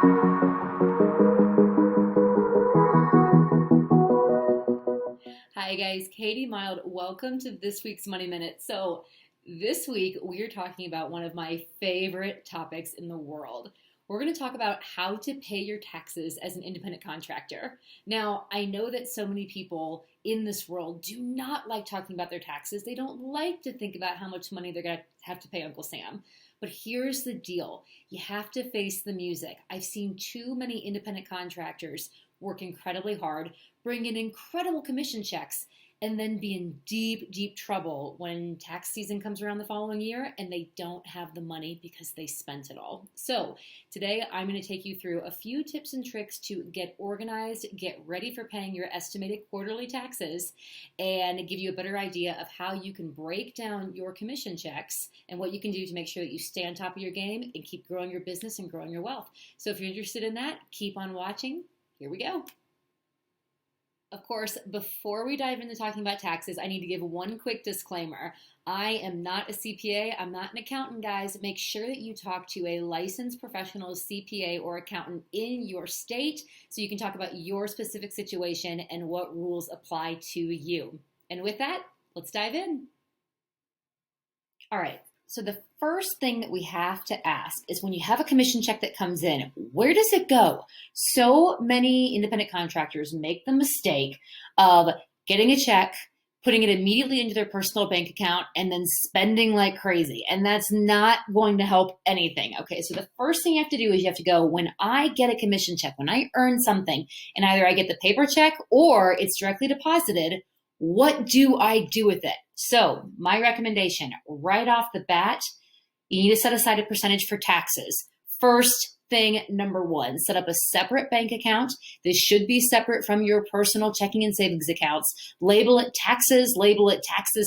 Hi guys, Katie Mild. Welcome to this week's Money Minute. So, this week we are talking about one of my favorite topics in the world. We're going to talk about how to pay your taxes as an independent contractor. Now, I know that so many people in this world do not like talking about their taxes. They don't like to think about how much money they're going to have to pay Uncle Sam. But here's the deal. You have to face the music. I've seen too many independent contractors work incredibly hard, bring in incredible commission checks, and then be in deep, deep trouble when tax season comes around the following year and they don't have the money because they spent it all. So today I'm going to take you through a few tips and tricks to get organized, get ready for paying your estimated quarterly taxes, and give you a better idea of how you can break down your commission checks and what you can do to make sure that you stay on top of your game and keep growing your business and growing your wealth. So if you're interested in that, keep on watching. Here we go. Of course, before we dive into talking about taxes, I need to give one quick disclaimer. I am not a CPA. I'm not an accountant, guys. Make sure that you talk to a licensed professional CPA or accountant in your state so you can talk about your specific situation and what rules apply to you. And with that, let's dive in. All right. So the first thing that we have to ask is when you have a commission check that comes in, where does it go? So many independent contractors make the mistake of getting a check, putting it immediately into their personal bank account, and then spending like crazy. And that's not going to help anything. Okay, so the first thing you have to do is you have to go, when I get a commission check, when I earn something, and either I get the paper check or it's directly deposited, what do I do with it? So my recommendation right off the bat, you need to set aside a percentage for taxes. First thing, number one, set up a separate bank account. This should be separate from your personal checking and savings accounts. Label it taxes,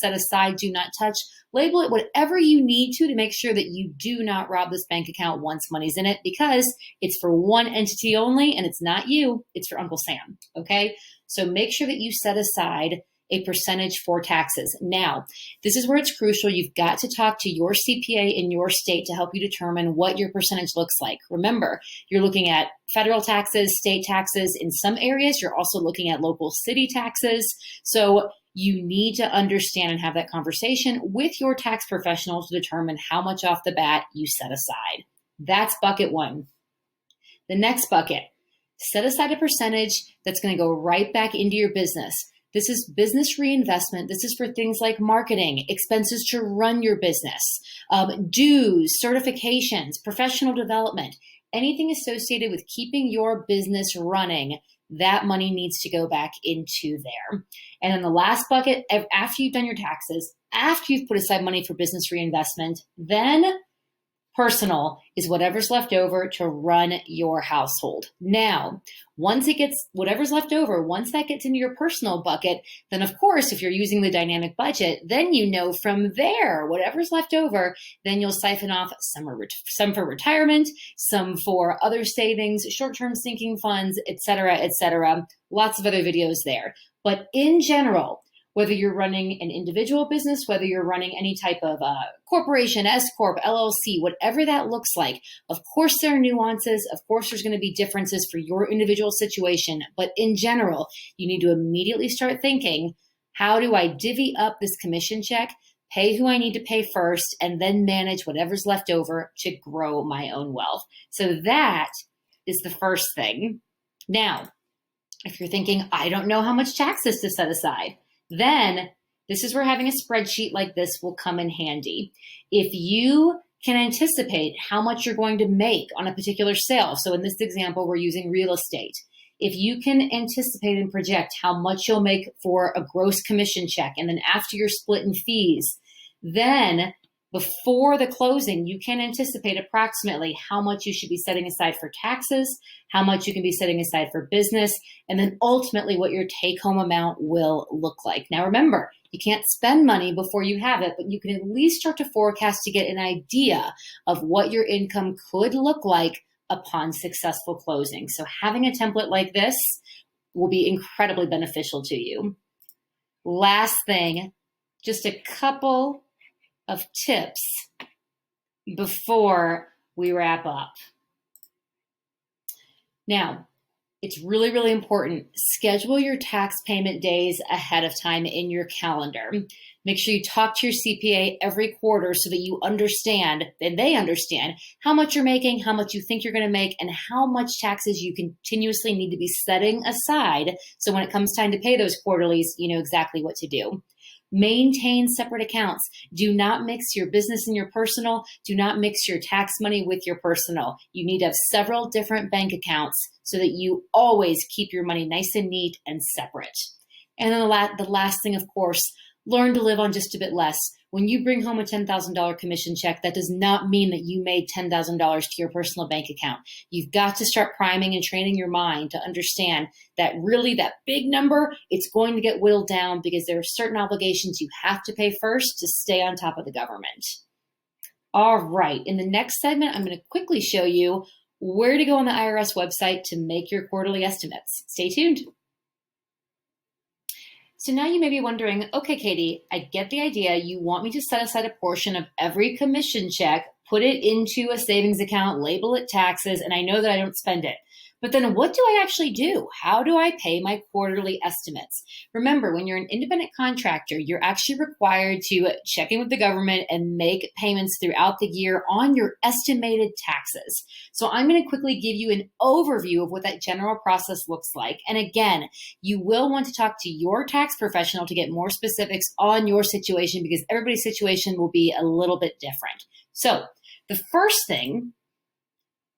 set aside, do not touch. Label it whatever you need to make sure that you do not rob this bank account once money's in it, because it's for one entity only and it's not you, it's for Uncle Sam, okay? So make sure that you set aside a percentage for taxes. Now, this is where it's crucial. You've got to talk to your CPA in your state to help you determine what your percentage looks like. Remember, you're looking at federal taxes, state taxes. In some areas, you're also looking at local city taxes. So you need to understand and have that conversation with your tax professional to determine how much off the bat you set aside. That's bucket one. The next bucket, set aside a percentage that's going to go right back into your business. This is business reinvestment. This is for things like marketing, expenses to run your business, dues, certifications, professional development, anything associated with keeping your business running. That money needs to go back into there. And then the last bucket, after you've done your taxes, after you've put aside money for business reinvestment, then personal is whatever's left over to run your household. Now, once it gets whatever's left over, once that gets into your personal bucket, then of course, if you're using the dynamic budget, then you know from there, whatever's left over, then you'll siphon off some for retirement, some for other savings, short-term sinking funds, etc., etc. Lots of other videos there. But in general, whether you're running an individual business, whether you're running any type of corporation, S Corp, LLC, whatever that looks like, of course there are nuances. Of course there's going to be differences for your individual situation. But in general, you need to immediately start thinking, how do I divvy up this commission check, pay who I need to pay first, and then manage whatever's left over to grow my own wealth? So that is the first thing. Now, if you're thinking, I don't know how much taxes to set aside, then this is where having a spreadsheet like this will come in handy. If you can anticipate how much you're going to make on a particular sale, so in this example, we're using real estate. If you can anticipate and project how much you'll make for a gross commission check, and then after you're split in fees, then before the closing, you can anticipate approximately how much you should be setting aside for taxes, how much you can be setting aside for business, and then ultimately what your take-home amount will look like. Now remember, you can't spend money before you have it, but you can at least start to forecast to get an idea of what your income could look like upon successful closing. So having a template like this will be incredibly beneficial to you. Last thing, just a couple of tips before we wrap up. Now, it's really, really important. Schedule your tax payment days ahead of time in your calendar. Make sure you talk to your CPA every quarter so that you understand and they understand how much you're making, how much you think you're going to make, and how much taxes you continuously need to be setting aside. So when it comes time to pay those quarterlies, you know exactly what to do. Maintain separate accounts. Do not mix your business and your personal. Do not mix your tax money with your personal. You need to have several different bank accounts so that you always keep your money nice and neat and separate. And then the last thing, of course, learn to live on just a bit less. When you bring home a $10,000 commission check, that does not mean that you made $10,000 to your personal bank account. You've got to start priming and training your mind to understand that really that big number, it's going to get whittled down because there are certain obligations you have to pay first to stay on top of the government. All right, in the next segment, I'm going to quickly show you where to go on the IRS website to make your quarterly estimates. Stay tuned. So now you may be wondering, okay, Katie, I get the idea. You want me to set aside a portion of every commission check, put it into a savings account, label it taxes, and I know that I don't spend it. But then what do I actually do? How do I pay my quarterly estimates? Remember, when you're an independent contractor, you're actually required to check in with the government and make payments throughout the year on your estimated taxes. So I'm going to quickly give you an overview of what that general process looks like. And again, you will want to talk to your tax professional to get more specifics on your situation because everybody's situation will be a little bit different. So the first thing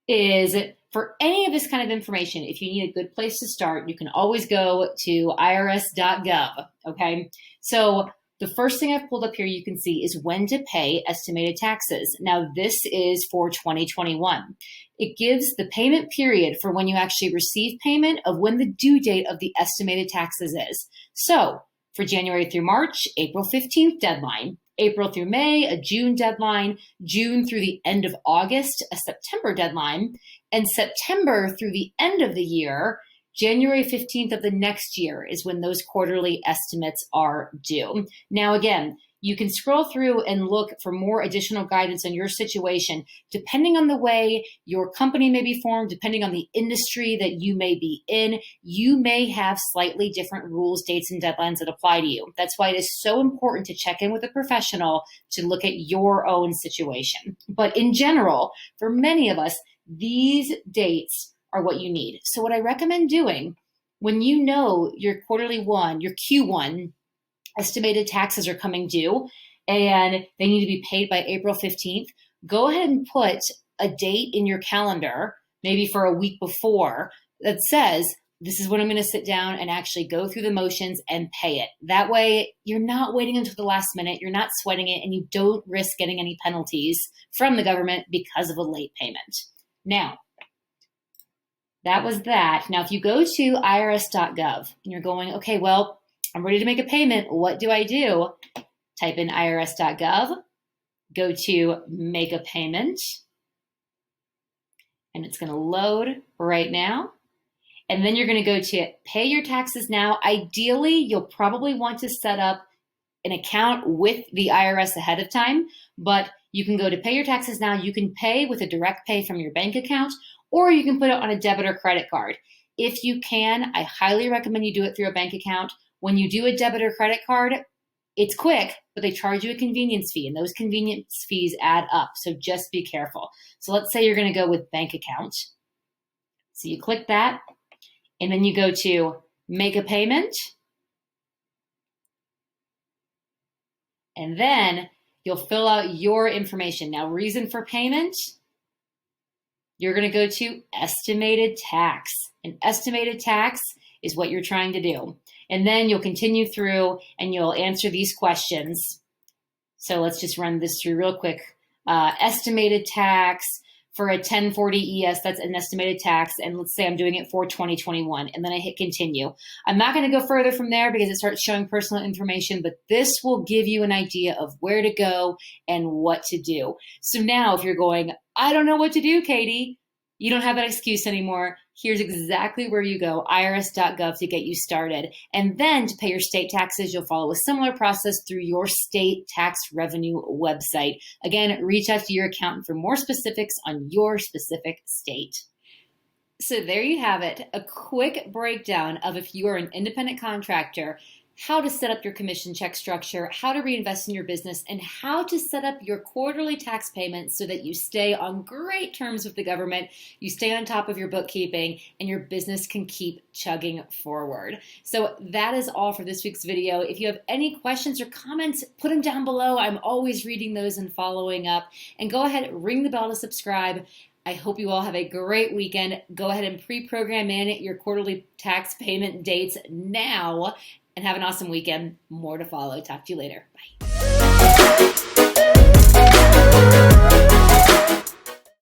is for any of this kind of information, if you need a good place to start, you can always go to irs.gov, okay? So the first thing I've pulled up here you can see is when to pay estimated taxes. Now this is for 2021. It gives the payment period for when you actually receive payment of when the due date of the estimated taxes is. So for January through March, April 15th deadline. April through May, a June deadline, June through the end of August, a September deadline, and September through the end of the year, January 15th of the next year is when those quarterly estimates are due. Now, again, you can scroll through and look for more additional guidance on your situation, depending on the way your company may be formed, depending on the industry that you may be in, you may have slightly different rules, dates, and deadlines that apply to you. That's why it is so important to check in with a professional to look at your own situation. But in general, for many of us, these dates are what you need. So what I recommend doing when you know your quarterly one, your Q1, estimated taxes are coming due and they need to be paid by April 15th, go ahead and put a date in your calendar, maybe for a week before, that says, this is when I'm going to sit down and actually go through the motions and pay it. That way, you're not waiting until the last minute, you're not sweating it, and you don't risk getting any penalties from the government because of a late payment. Now, that was that. Now, if you go to irs.gov and you're going, okay, well, I'm ready to make a payment. What do I do? Type in irs.gov, go to make a payment, and it's going to load right now. And then you're going to go to pay your taxes now. Ideally, you'll probably want to set up an account with the IRS ahead of time, but you can go to pay your taxes now. You can pay with a direct pay from your bank account, or you can put it on a debit or credit card. If you can, I highly recommend you do it through a bank account. When you do a debit or credit card, it's quick, but they charge you a convenience fee, and those convenience fees add up. So just be careful. So let's say you're going to go with bank account. So you click that, and then you go to make a payment. And then you'll fill out your information. Now, reason for payment, you're going to go to estimated tax. And estimated tax is what you're trying to do. And then you'll continue through and you'll answer these questions. So let's just run this through real quick. Estimated tax for a 1040 ES, that's an estimated tax. And let's say I'm doing it for 2021. And then I hit continue. I'm not going to go further from there because it starts showing personal information, but this will give you an idea of where to go and what to do. So now if you're going, I don't know what to do, Katie, you don't have that excuse anymore. Here's exactly where you go, irs.gov, to get you started. And then to pay your state taxes, you'll follow a similar process through your state tax revenue website. Again, reach out to your accountant for more specifics on your specific state. So there you have it, a quick breakdown of if you are an independent contractor, how to set up your commission check structure, how to reinvest in your business, and how to set up your quarterly tax payments so that you stay on great terms with the government, you stay on top of your bookkeeping, and your business can keep chugging forward. So that is all for this week's video. If you have any questions or comments, put them down below. I'm always reading those and following up. And go ahead, ring the bell to subscribe. I hope you all have a great weekend. Go ahead and pre-program in your quarterly tax payment dates now, and have an awesome weekend. More to follow. Talk to you later. Bye.